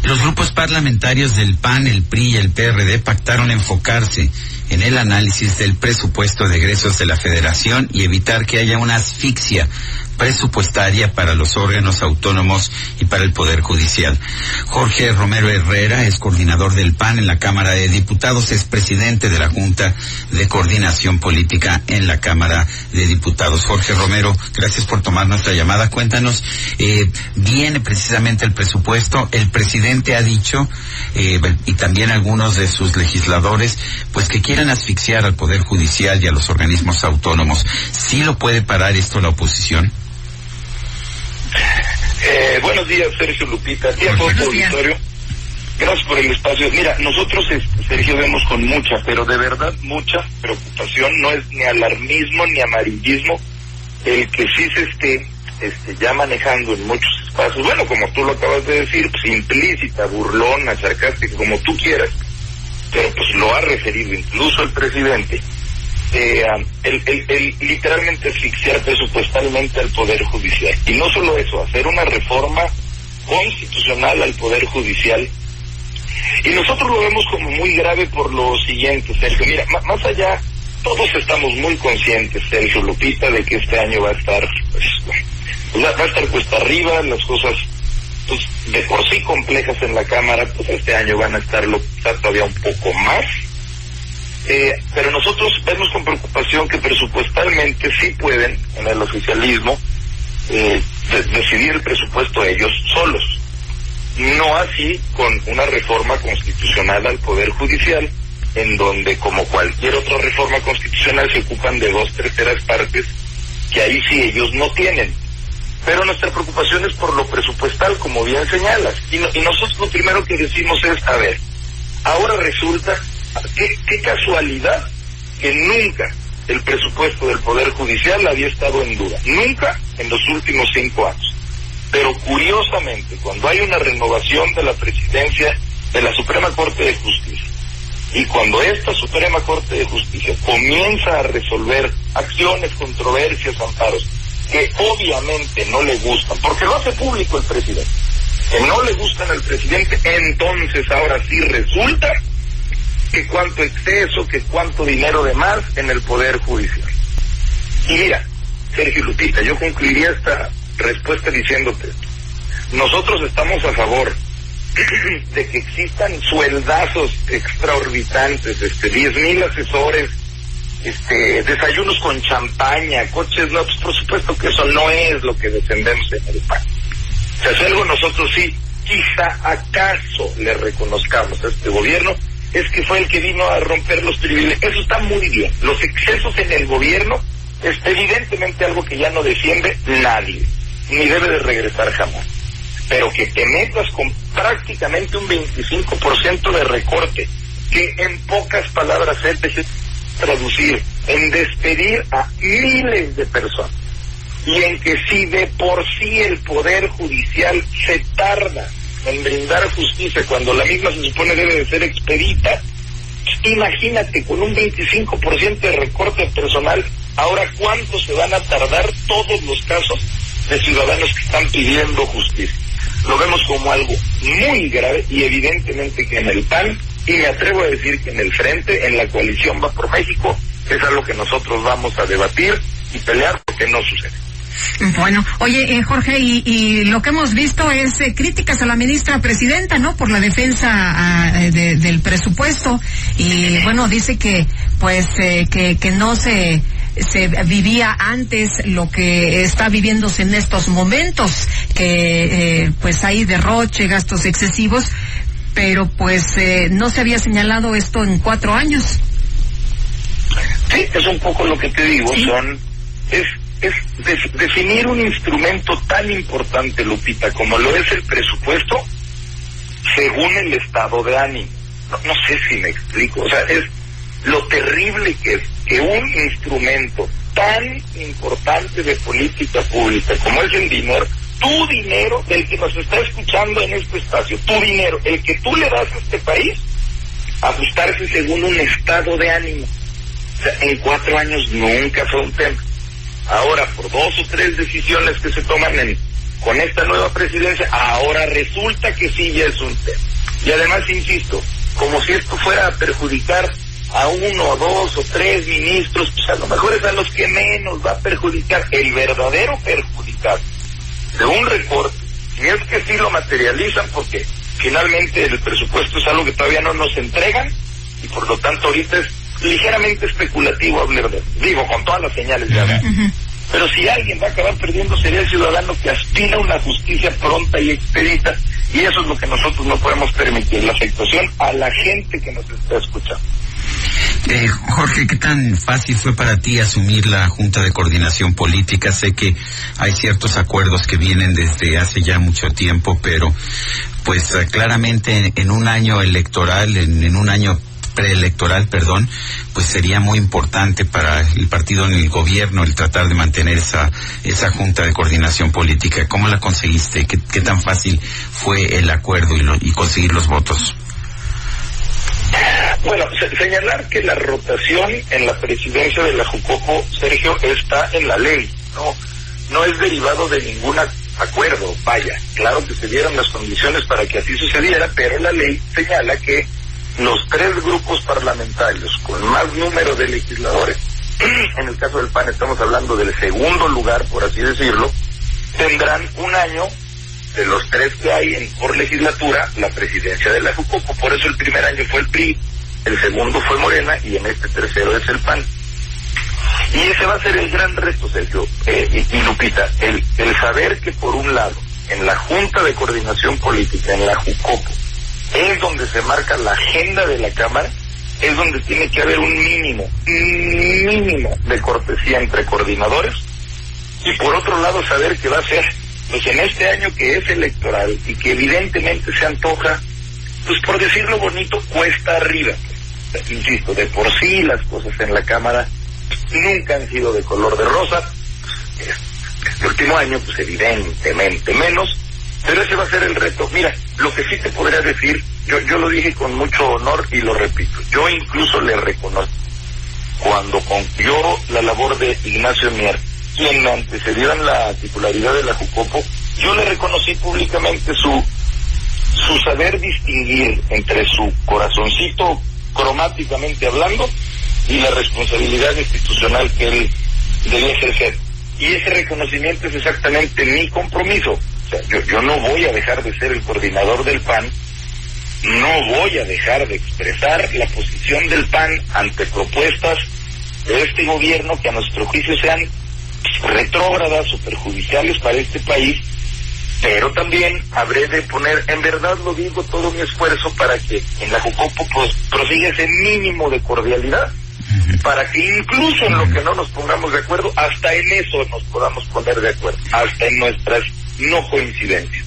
Los grupos parlamentarios del PAN, el PRI y el PRD pactaron enfocarse en el análisis del presupuesto de egresos de la Federación y evitar que haya una asfixia presupuestaria para los órganos autónomos y para el Poder Judicial. Jorge Romero Herrera es coordinador del PAN en la Cámara de Diputados, es presidente de la Junta de Coordinación Política en la Cámara de Diputados. Jorge Romero, gracias por tomar nuestra llamada. Cuéntanos, viene precisamente el presupuesto, el presidente ha dicho, y también algunos de sus legisladores, pues que quieren asfixiar al Poder Judicial y a los organismos autónomos. ¿Sí lo puede parar esto la oposición? Buenos días, Sergio, Lupita, a ti a todo tu auditorio. Gracias por el espacio. Mira, nosotros, Sergio, vemos con mucha, pero de verdad mucha preocupación, no es ni alarmismo ni amarillismo el que sí se esté ya manejando en muchos espacios, bueno, como tú lo acabas de decir, pues implícita, burlona, sarcástica, como tú quieras, pero pues lo ha referido incluso el presidente, el literalmente asfixiar presupuestalmente al Poder Judicial. Y no solo eso, hacer una reforma constitucional al Poder Judicial. Y nosotros lo vemos como muy grave por lo siguiente, Sergio. Mira, más allá, todos estamos muy conscientes, Sergio, Lupita, de que este año va a estar, va a estar cuesta arriba, las cosas pues de por sí complejas en la Cámara, pues este año van a estar todavía un poco más. Pero nosotros vemos con preocupación que presupuestalmente sí pueden, en el oficialismo, decidir el presupuesto ellos solos. No así con una reforma constitucional al Poder Judicial, en donde, como cualquier otra reforma constitucional, se ocupan de 2/3 partes, que ahí sí ellos no tienen. Pero nuestra preocupación es por lo presupuestal, como bien señalas. Y nosotros lo primero que decimos es, a ver, ahora resulta, qué casualidad, que nunca el presupuesto del Poder Judicial había estado en duda. Nunca en los últimos 5 años. Pero curiosamente, cuando hay una renovación de la presidencia de la Suprema Corte de Justicia, y cuando esta Suprema Corte de Justicia comienza a resolver acciones, controversias, amparos, que obviamente no le gustan, porque lo hace público el presidente, que no le gustan al presidente, entonces ahora sí resulta que cuánto exceso, que cuánto dinero de más en el Poder Judicial. Y mira, Sergio, Lupita, yo concluiría esta respuesta diciéndote, nosotros estamos a favor de que existan sueldazos extraorbitantes, 10,000 asesores, desayunos con champaña, coches, no, pues por supuesto que eso no es lo que defendemos en el PAN. O sea, si algo nosotros sí, quizá acaso le reconozcamos a este gobierno, es que fue el que vino a romper los privilegios. Eso está muy bien. Los excesos en el gobierno es evidentemente algo que ya no defiende nadie, ni debe de regresar jamás. Pero que te metas con prácticamente un 25% de recorte, que en pocas palabras es traducir en despedir a miles de personas, y en que si de por sí el Poder Judicial se tarda en brindar justicia cuando la misma se supone debe de ser expedita, imagínate con un 25% de recorte personal, ahora cuánto se van a tardar todos los casos de ciudadanos que están pidiendo justicia. Lo vemos como algo muy grave, y evidentemente que en el PAN, y me atrevo a decir que en el Frente, en la coalición Va por México, es algo que nosotros vamos a debatir y pelear porque no sucede. Bueno, oye, Jorge, y lo que hemos visto es críticas a la ministra presidenta, ¿no?, por la defensa del presupuesto, y bueno, dice que pues que no se vivía antes lo que está viviéndose en estos momentos, que pues hay derroche, gastos excesivos, pero pues no se había señalado esto en 4 años. Sí, es un poco lo que te digo, ¿sí? Es definir un instrumento tan importante, Lupita, como lo es el presupuesto, según el estado de ánimo. No sé si me explico, o sea, es lo terrible que es que un instrumento tan importante de política pública como es el dinero, tu dinero, del que nos está escuchando en este espacio, tu dinero, el que tú le das a este país, ajustarse según un estado de ánimo. O sea, en 4 años nunca fue un tema. Ahora, por 2 o 3 decisiones que se toman en con esta nueva presidencia, ahora resulta que sí ya es un tema. Y además, insisto, como si esto fuera a perjudicar a 1 o 2 o 3 ministros, pues a lo mejor es a los que menos va a perjudicar. El verdadero perjudicado de un recorte, si es que sí lo materializan, porque finalmente el presupuesto es algo que todavía no nos entregan, y por lo tanto ahorita es ligeramente especulativo hablar de, digo, con todas las señales de verdad. Pero si alguien va a acabar perdiendo sería el ciudadano que aspira a una justicia pronta y expedita, y eso es lo que nosotros no podemos permitir, la afectación a la gente que nos está escuchando. Jorge, ¿qué tan fácil fue para ti asumir la Junta de Coordinación Política? Sé que hay ciertos acuerdos que vienen desde hace ya mucho tiempo, pero pues claramente en un año electoral, en un año preelectoral, perdón, pues sería muy importante para el partido en el gobierno el tratar de mantener esa Junta de Coordinación Política. ¿Cómo la conseguiste? ¿Qué tan fácil fue el acuerdo y conseguir los votos? Bueno, señalar que la rotación en la presidencia de la Jucopo, Sergio, está en la ley, no es derivado de ningún acuerdo. Vaya, claro que se dieron las condiciones para que así sucediera, pero la ley señala que los 3 grupos parlamentarios con más número de legisladores, en el caso del PAN estamos hablando del segundo lugar, por así decirlo, tendrán un año de los 3 que hay por legislatura la presidencia de la Jucopo. Por eso el primer año fue el PRI, el segundo fue Morena y en este tercero es el PAN. Y ese va a ser el gran reto, Sergio y Lupita, el saber que por un lado en la Junta de Coordinación Política, en la Jucopo, es donde se marca la agenda de la Cámara, es donde tiene que haber un mínimo de cortesía entre coordinadores, y por otro lado saber que va a ser, pues en este año que es electoral y que evidentemente se antoja, pues por decirlo bonito, cuesta arriba. Insisto, de por sí las cosas en la Cámara nunca han sido de color de rosa, este último año pues evidentemente menos, pero ese va a ser el reto. Mira, lo que sí te podría decir, yo lo dije con mucho honor y lo repito, yo incluso le reconozco, cuando concluyó la labor de Ignacio Mier, quien me antecedió en la titularidad de la Jucopo, yo le reconocí públicamente su saber distinguir entre su corazoncito cromáticamente hablando y la responsabilidad institucional que él debía ejercer. Y ese reconocimiento es exactamente mi compromiso. O sea, yo no voy a dejar de ser el coordinador del PAN, no voy a dejar de expresar la posición del PAN ante propuestas de este gobierno que a nuestro juicio sean retrógradas o perjudiciales para este país, pero también habré de poner, en verdad lo digo, todo mi esfuerzo para que en la Jucopo pues prosiga ese mínimo de cordialidad, para que incluso en lo que no nos pongamos de acuerdo, hasta en eso nos podamos poner de acuerdo, hasta en nuestras no coincidencias.